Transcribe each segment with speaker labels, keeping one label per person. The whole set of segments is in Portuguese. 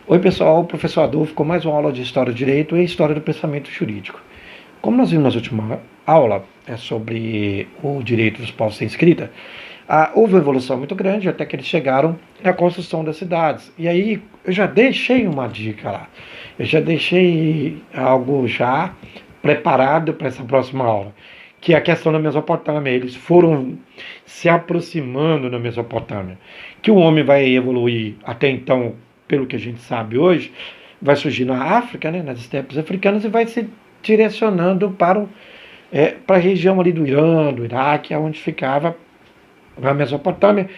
Speaker 1: Oi pessoal, o professor Adolfo com mais uma aula de História do Direito e História do Pensamento Jurídico. Como nós vimos na última aula sobre o direito dos povos sem escrita, houve uma evolução muito grande até que eles chegaram na construção das cidades. E aí eu já deixei uma dica lá, eu já deixei algo já preparado para essa próxima aula, que é a questão da Mesopotâmia. Eles foram se aproximando da Mesopotâmia, que o homem vai evoluir até então, pelo que a gente sabe hoje, vai surgir na África, né, nas estepes africanas, e vai se direcionando para a região ali do Irã, do Iraque, onde ficava a Mesopotâmia,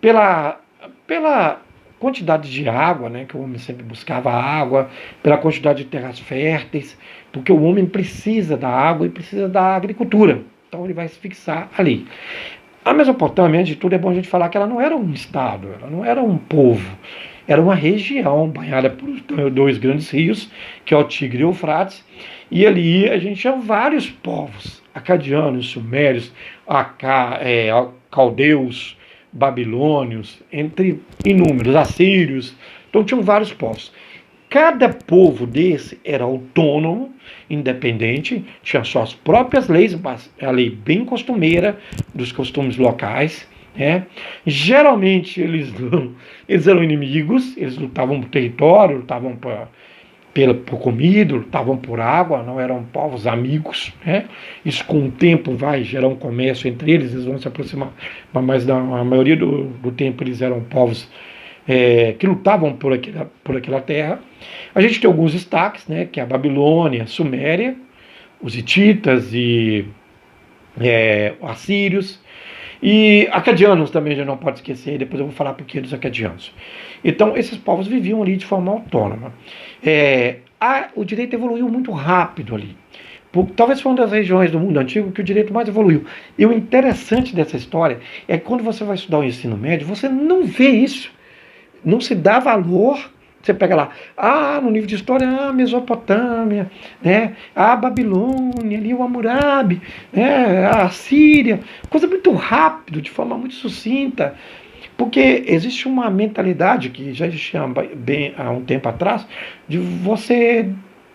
Speaker 1: pela, pela quantidade de água, né, que o homem sempre buscava água, pela quantidade de terras férteis, porque o homem precisa da água e precisa da agricultura. Então ele vai se fixar ali. A Mesopotâmia, antes de tudo, é bom a gente falar que ela não era um estado, ela não era um povo, era uma região banhada por dois grandes rios, que é o Tigre e o Eufrates, e ali a gente tinha vários povos, acadianos, sumérios, caldeus, babilônios, entre inúmeros, assírios, então tinham vários povos. Cada povo desse era autônomo, independente, tinha suas próprias leis, a lei bem costumeira dos costumes locais. Né? Geralmente eles eram inimigos, eles lutavam por território, lutavam por comida, lutavam por água, não eram povos amigos. Né? Isso com o tempo vai gerar um comércio entre eles, eles vão se aproximar, mas na maioria do tempo eles eram povos que lutavam por aquela terra. A gente tem alguns destaques, né, que é a Babilônia, a Suméria, os hititas e assírios, e acadianos também a gente não pode esquecer, depois eu vou falar por que dos acadianos. Então, esses povos viviam ali de forma autônoma. O direito evoluiu muito rápido ali. Talvez foi uma das regiões do mundo antigo que o direito mais evoluiu. E o interessante dessa história é que quando você vai estudar o ensino médio, você não vê isso. Não se dá valor. Você pega lá, no livro de história, a Mesopotâmia, né, a Babilônia, ali o Hammurabi, né, a Síria, coisa muito rápido, de forma muito sucinta, porque existe uma mentalidade que já existia bem há um tempo atrás, de você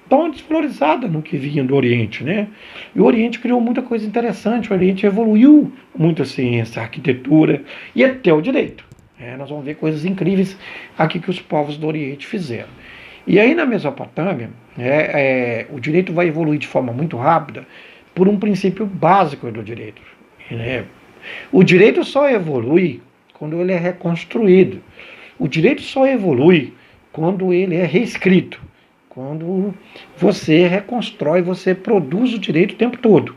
Speaker 1: dar uma desvalorizada no que vinha do Oriente, né? E o Oriente criou muita coisa interessante, o Oriente evoluiu muito a ciência, a arquitetura e até o direito. Nós vamos ver coisas incríveis aqui que os povos do Oriente fizeram. E aí na Mesopotâmia, o direito vai evoluir de forma muito rápida por um princípio básico do direito. Né? O direito só evolui quando ele é reconstruído. O direito só evolui quando ele é reescrito. Quando você reconstrói, você produz o direito o tempo todo.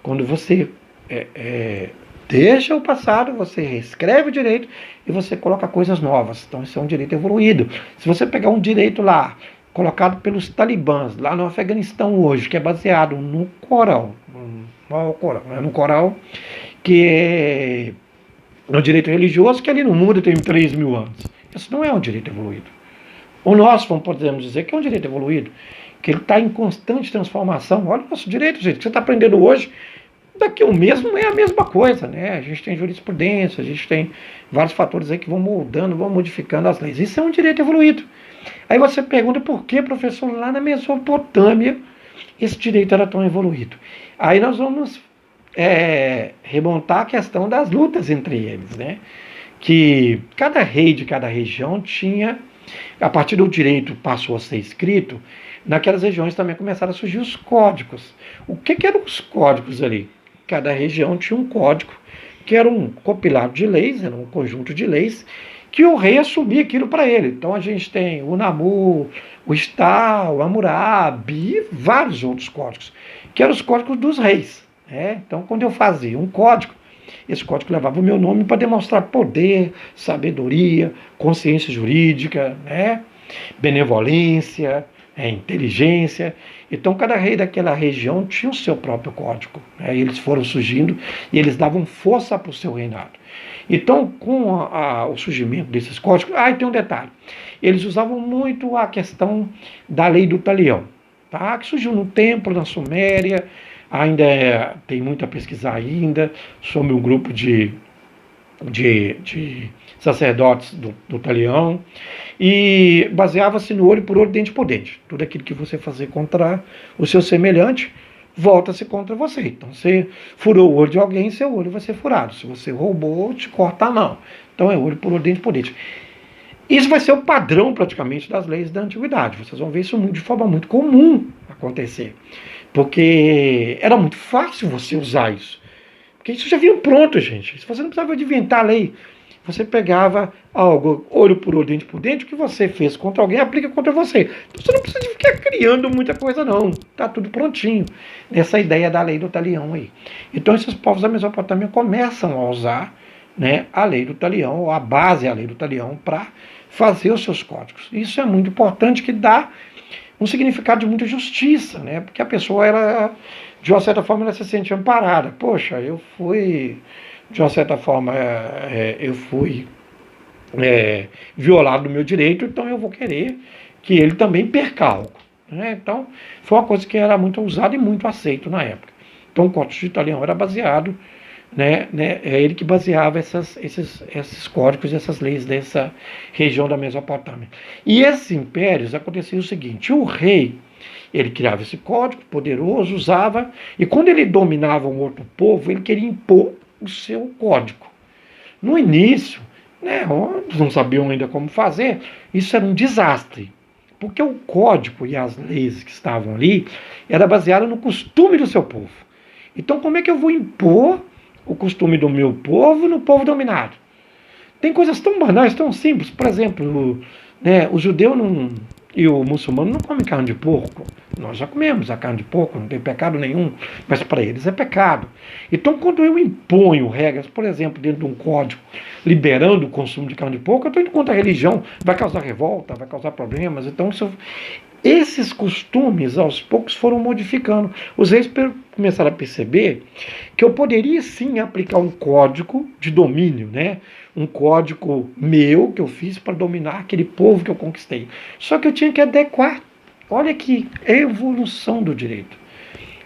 Speaker 1: Quando você deixa o passado, você reescreve o direito e você coloca coisas novas. Então, isso é um direito evoluído. Se você pegar um direito lá, colocado pelos talibãs, lá no Afeganistão hoje, que é baseado no Corão, no Corão, que é no direito religioso, que ali no mundo tem 3 mil anos. Isso não é um direito evoluído. O nosso, podemos dizer que é um direito evoluído, que ele está em constante transformação. Olha o nosso direito, gente, que você está aprendendo hoje, daqui a um mês não é a mesma coisa, né? A gente tem jurisprudência, a gente tem vários fatores aí que vão moldando, vão modificando as leis. Isso é um direito evoluído. Aí você pergunta por que, professor, lá na Mesopotâmia esse direito era tão evoluído. Aí nós vamos remontar a questão das lutas entre eles, né? Que cada rei de cada região tinha, a partir do direito passou a ser escrito, naquelas regiões também começaram a surgir os códigos. O que eram os códigos ali? Cada região tinha um código, que era um compilado de leis, era um conjunto de leis, que o rei assumia aquilo para ele. Então a gente tem o Namu, o Istá, o Hammurabi e vários outros códigos, que eram os códigos dos reis. Então quando eu fazia um código, esse código levava o meu nome para demonstrar poder, sabedoria, consciência jurídica, benevolência, inteligência. Então cada rei daquela região tinha o seu próprio código. Eles foram surgindo e eles davam força para o seu reinado. Então com o surgimento desses códigos, e tem um detalhe, eles usavam muito a questão da lei do talião, que surgiu no templo, na Suméria, ainda tem muito a pesquisar ainda sobre um grupo de de sacerdotes do talião, e baseava-se no olho por olho, dente por dente. Tudo aquilo que você fazer contra o seu semelhante, volta-se contra você. Então, você furou o olho de alguém, seu olho vai ser furado. Se você roubou, te corta a mão. Então, é olho por olho, dente por dente. Isso vai ser o padrão, praticamente, das leis da antiguidade. Vocês vão ver isso de forma muito comum acontecer. Porque era muito fácil você usar isso. Porque isso já vinha pronto, gente. Se você não precisava de inventar a lei, você pegava algo, olho por olho, dente por dente, o que você fez contra alguém, aplica contra você. Então você não precisa ficar criando muita coisa, não. Está tudo prontinho. Nessa ideia da lei do talião aí. Então esses povos da Mesopotâmia começam a usar, né, a lei do talião, ou a base a lei do talião, para fazer os seus códigos. Isso é muito importante, que dá um significado de muita justiça, né? Porque a pessoa era, de uma certa forma, ela se sente amparada. Poxa, eu fui, de uma certa forma, eu fui violado no meu direito, então eu vou querer que ele também perca algo, né? Então, foi uma coisa que era muito usada e muito aceito na época. Então, o Código de Italião era baseado, é ele que baseava esses códigos, essas leis dessa região da Mesopotâmia. E esses impérios acontecia o seguinte: o rei, ele criava esse código poderoso, usava, e quando ele dominava um outro povo, ele queria impor o seu código. No início, né, eles não sabiam ainda como fazer, isso era um desastre, porque o código e as leis que estavam ali era baseado no costume do seu povo. Então, como é que eu vou impor o costume do meu povo no povo dominado? Tem coisas tão banais, tão simples. Por exemplo, o judeu e o muçulmano não comem carne de porco. Nós já comemos a carne de porco, não tem pecado nenhum, mas para eles é pecado. Então, quando eu imponho regras, por exemplo, dentro de um código, liberando o consumo de carne de porco, eu estou indo contra a religião, vai causar revolta, vai causar problemas. Então, esses costumes, aos poucos, foram modificando. Os reis começaram a perceber que eu poderia sim aplicar um código de domínio, né? Um código meu que eu fiz para dominar aquele povo que eu conquistei. Só que eu tinha que adequar. Olha que evolução do direito,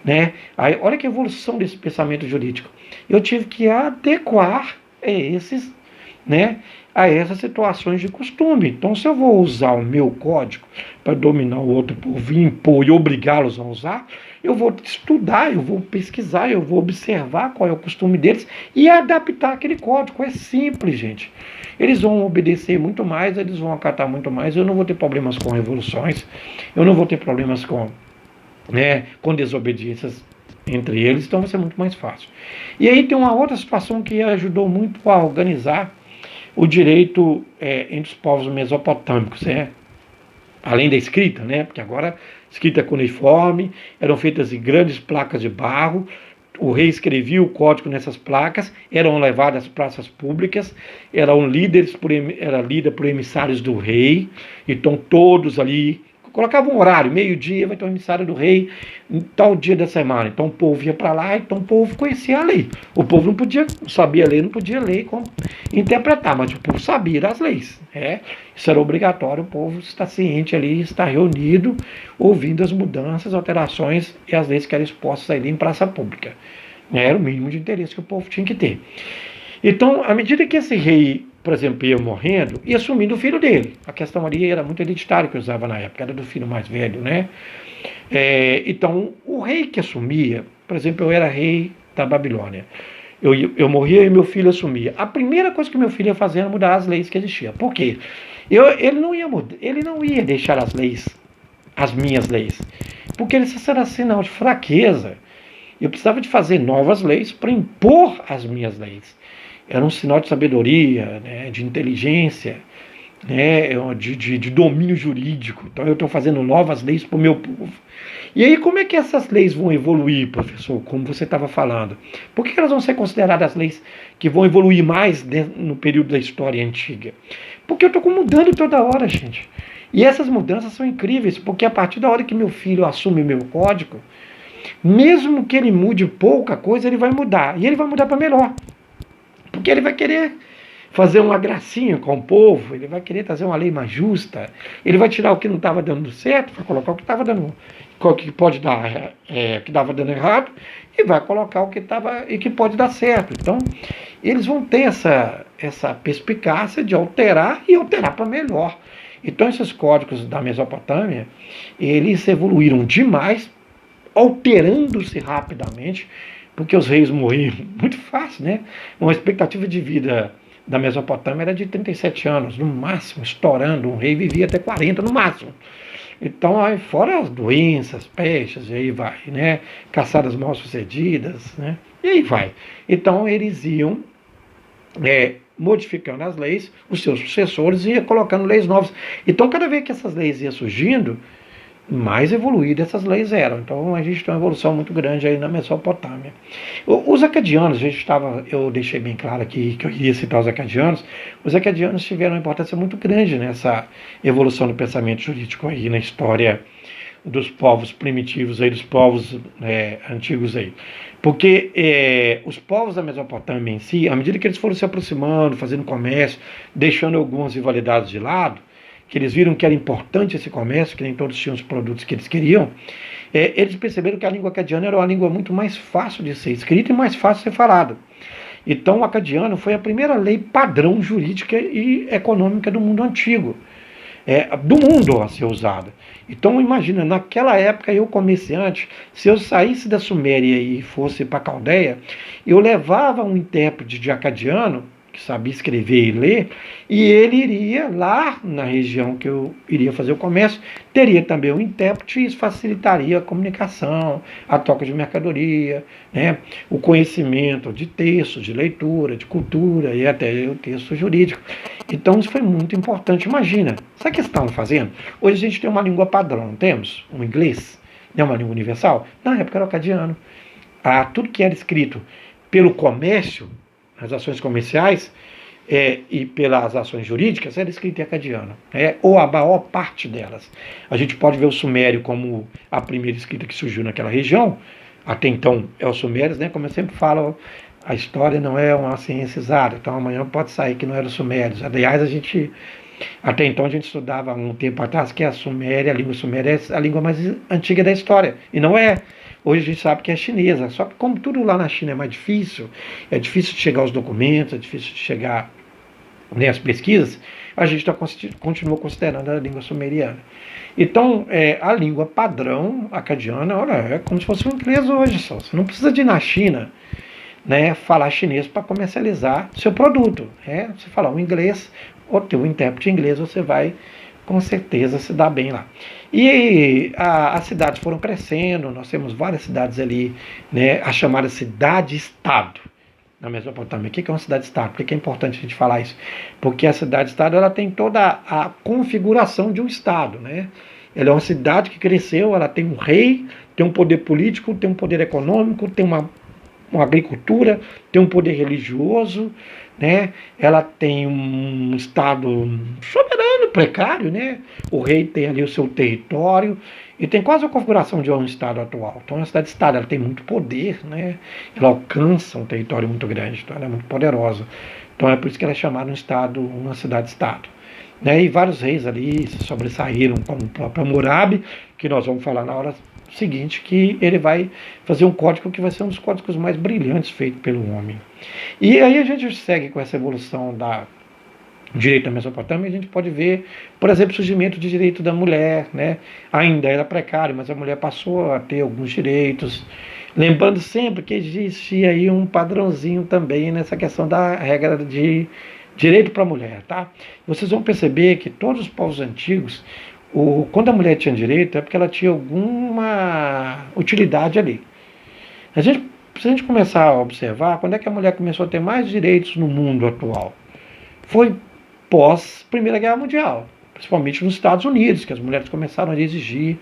Speaker 1: né? Aí, olha que evolução desse pensamento jurídico. Eu tive que adequar a essas situações de costume. Então, se eu vou usar o meu código para dominar o outro povo, impor e obrigá-los a usar, eu vou estudar, eu vou pesquisar, eu vou observar qual é o costume deles e adaptar aquele código. É simples, gente. Eles vão obedecer muito mais, eles vão acatar muito mais. Eu não vou ter problemas com revoluções, eu não vou ter problemas com desobediências entre eles, então vai ser muito mais fácil. E aí tem uma outra situação que ajudou muito a organizar o direito entre os povos mesopotâmicos, além da escrita, porque agora escrita cuneiforme, eram feitas em grandes placas de barro, o rei escrevia o código nessas placas, eram levadas às praças públicas, era lida por emissários do rei, então todos ali colocava um horário, meio-dia vai ter um emissário do rei, em tal dia da semana. Então o povo ia para lá, então o povo conhecia a lei. O povo não sabia ler, não podia ler como interpretar, mas o povo sabia as leis. Isso era obrigatório, o povo estar ciente ali, estar reunido, ouvindo as mudanças, alterações e as leis que eram expostas ali em praça pública. Era o mínimo de interesse que o povo tinha que ter. Então, à medida que esse rei, por exemplo, ia morrendo, ia assumindo o filho dele. A questão ali era muito hereditária que usava na época, era do filho mais velho, então, o rei que assumia, por exemplo, eu era rei da Babilônia. Eu morria e meu filho assumia. A primeira coisa que meu filho ia fazer era mudar as leis que existiam. Por quê? Ele não ia deixar as leis, as minhas leis, porque isso era sinal de fraqueza. Eu precisava de fazer novas leis para impor as minhas leis. Era um sinal de sabedoria, de inteligência, de domínio jurídico. Então eu estou fazendo novas leis para o meu povo. E aí como é que essas leis vão evoluir, professor, como você estava falando? Por que elas vão ser consideradas leis que vão evoluir mais no período da história antiga? Porque eu estou mudando toda hora, gente. E essas mudanças são incríveis, porque a partir da hora que meu filho assume meu código, mesmo que ele mude pouca coisa, ele vai mudar. E ele vai mudar para melhor. Porque ele vai querer fazer uma gracinha com o povo, ele vai querer trazer uma lei mais justa, ele vai tirar o que não estava dando certo, vai colocar o que estava dando, o que pode dar, que estava dando errado, e vai colocar o que estava e que pode dar certo. Então, eles vão ter essa perspicácia de alterar e alterar para melhor. Então esses códigos da Mesopotâmia, eles evoluíram demais, alterando-se rapidamente, porque os reis morriam muito fácil, né? Uma expectativa de vida da Mesopotâmia era de 37 anos, no máximo, estourando. Um rei vivia até 40 no máximo. Então, aí fora as doenças, pestes, e aí vai, né? Caçadas mal sucedidas, né? E aí vai. Então, eles iam modificando as leis, os seus sucessores iam colocando leis novas. Então, cada vez que essas leis iam surgindo, mais evoluídas essas leis eram. Então a gente tem uma evolução muito grande aí na Mesopotâmia. Os acadianos, eu deixei bem claro aqui que eu iria citar os acadianos. Os acadianos tiveram uma importância muito grande nessa evolução do pensamento jurídico aí na história dos povos primitivos aí, dos povos antigos aí. Porque os povos da Mesopotâmia em si, à medida que eles foram se aproximando, fazendo comércio, deixando algumas rivalidades de lado, que eles viram que era importante esse comércio, que nem todos tinham os produtos que eles queriam, eles perceberam que a língua acadiana era uma língua muito mais fácil de ser escrita e mais fácil de ser falada. Então o acadiano foi a primeira lei padrão jurídica e econômica do mundo antigo, do mundo a ser usada. Então imagina, naquela época eu comerciante, se eu saísse da Suméria e fosse para a Caldeia, eu levava um intérprete de acadiano, que sabia escrever e ler, e ele iria lá na região que eu iria fazer o comércio, teria também um intérprete e isso facilitaria a comunicação, a troca de mercadoria, né, o conhecimento de texto, de leitura, de cultura e até o texto jurídico. Então isso foi muito importante. Imagina, sabe o que eles estavam fazendo? Hoje a gente tem uma língua padrão, não temos? Um inglês, né, uma língua universal? Na época era o acadiano. Tudo que era escrito pelo comércio, as ações comerciais e pelas ações jurídicas, era escrita em acadiano, ou a maior parte delas. A gente pode ver o sumério como a primeira escrita que surgiu naquela região, até então é os sumérios, né? Como eu sempre falo, a história não é uma ciência exata, então amanhã pode sair que não era os sumérios. Aliás, até então a gente estudava um tempo atrás que a língua suméria é a língua mais antiga da história, e não é. Hoje a gente sabe que é chinesa, só que como tudo lá na China é mais difícil, é difícil de chegar aos documentos, é difícil de chegar às pesquisas, a gente continua considerando a língua sumeriana. Então, a língua padrão acadiana, olha, é como se fosse um inglês hoje só. Você não precisa de ir na China, né, falar chinês para comercializar seu produto. Você falar um inglês, ou ter um intérprete em inglês, você vai com certeza se dar bem lá. E as cidades foram crescendo, nós temos várias cidades ali, né, a chamada cidade-estado na Mesopotâmia. O que é uma cidade-estado? Por que é importante a gente falar isso? Porque a cidade-estado ela tem toda a configuração de um estado, né? Ela é uma cidade que cresceu, ela tem um rei, tem um poder político, tem um poder econômico, tem uma agricultura, tem um poder religioso, né? Ela tem um estado soberano, precário, né? O rei tem ali o seu território e tem quase a configuração de um estado atual. Então, a cidade-estado ela tem muito poder, né? Ela alcança um território muito grande, então ela é muito poderosa. Então é por isso que ela é chamada um estado, uma cidade-estado. E vários reis ali se sobressaíram, como o próprio Hammurabi, que nós vamos falar na hora seguinte, que ele vai fazer um código que vai ser um dos códigos mais brilhantes feito pelo homem. E aí a gente segue com essa evolução da direito da Mesopotâmia, a gente pode ver, por exemplo, o surgimento de direito da mulher, né? Ainda era precário, mas a mulher passou a ter alguns direitos, lembrando sempre que existia aí um padrãozinho também nessa questão da regra de direito para a mulher, tá? Vocês vão perceber que todos os povos antigos, quando a mulher tinha direito, é porque ela tinha alguma utilidade ali. Se a gente começar a observar, quando é que a mulher começou a ter mais direitos no mundo atual? Foi pós Primeira Guerra Mundial, principalmente nos Estados Unidos, que as mulheres começaram a exigir,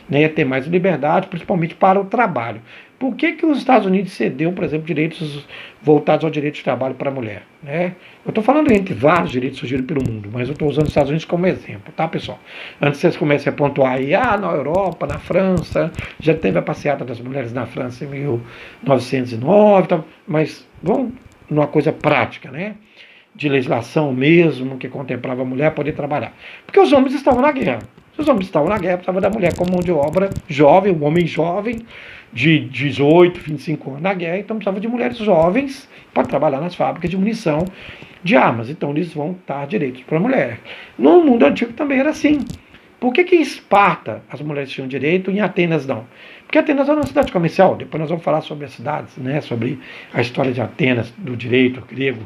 Speaker 1: né, ter mais liberdade, principalmente para o trabalho. Por que os Estados Unidos cedeu, por exemplo, direitos voltados ao direito de trabalho para a mulher? Né? Eu estou falando entre vários direitos surgidos pelo mundo, mas eu estou usando os Estados Unidos como exemplo, tá, pessoal? Antes vocês comecem a pontuar aí, na Europa, na França, já teve a passeata das mulheres na França em 1909, tá, mas vamos numa coisa prática, né? De legislação mesmo, que contemplava a mulher poder trabalhar. Porque os homens estavam na guerra. Se os homens estavam na guerra, precisava da mulher como mão de obra jovem, um homem jovem, de 18, 25 anos na guerra, então precisava de mulheres jovens para trabalhar nas fábricas de munição de armas. Então eles vão dar direitos para a mulher. No mundo antigo também era assim. Por que em Esparta as mulheres tinham direito e em Atenas não? Porque Atenas era uma cidade comercial. Depois nós vamos falar sobre as cidades, né? Sobre a história de Atenas, do direito grego.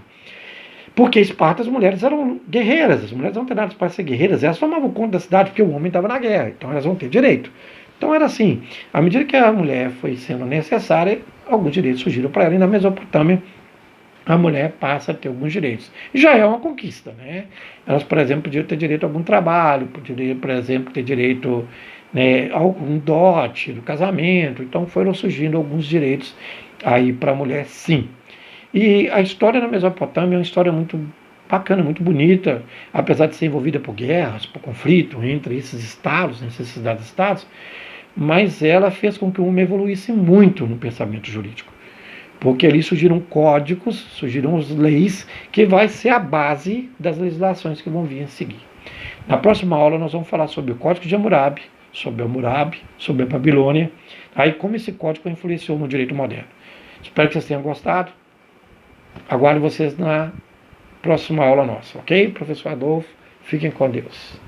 Speaker 1: Porque em Esparta as mulheres eram guerreiras, as mulheres não treinadas para ser guerreiras, elas tomavam conta da cidade porque o homem estava na guerra, então elas vão ter direito. Então era assim, à medida que a mulher foi sendo necessária, alguns direitos surgiram para ela, e na Mesopotâmia a mulher passa a ter alguns direitos. E já é uma conquista, né? Elas, por exemplo, podiam ter direito a algum trabalho, poderiam, por exemplo, ter direito, né, a algum dote do casamento, então foram surgindo alguns direitos aí para a mulher, sim. E a história da Mesopotâmia é uma história muito bacana, muito bonita, apesar de ser envolvida por guerras, por conflito entre esses estados, essas cidades-estados, mas ela fez com que o homem evoluísse muito no pensamento jurídico. Porque ali surgiram códigos, surgiram as leis, que vai ser a base das legislações que vão vir a seguir. Na próxima aula nós vamos falar sobre o Código de Hammurabi, sobre a Babilônia, aí como esse código influenciou no direito moderno. Espero que vocês tenham gostado. Aguardo vocês na próxima aula nossa, ok? Professor Adolfo, fiquem com Deus.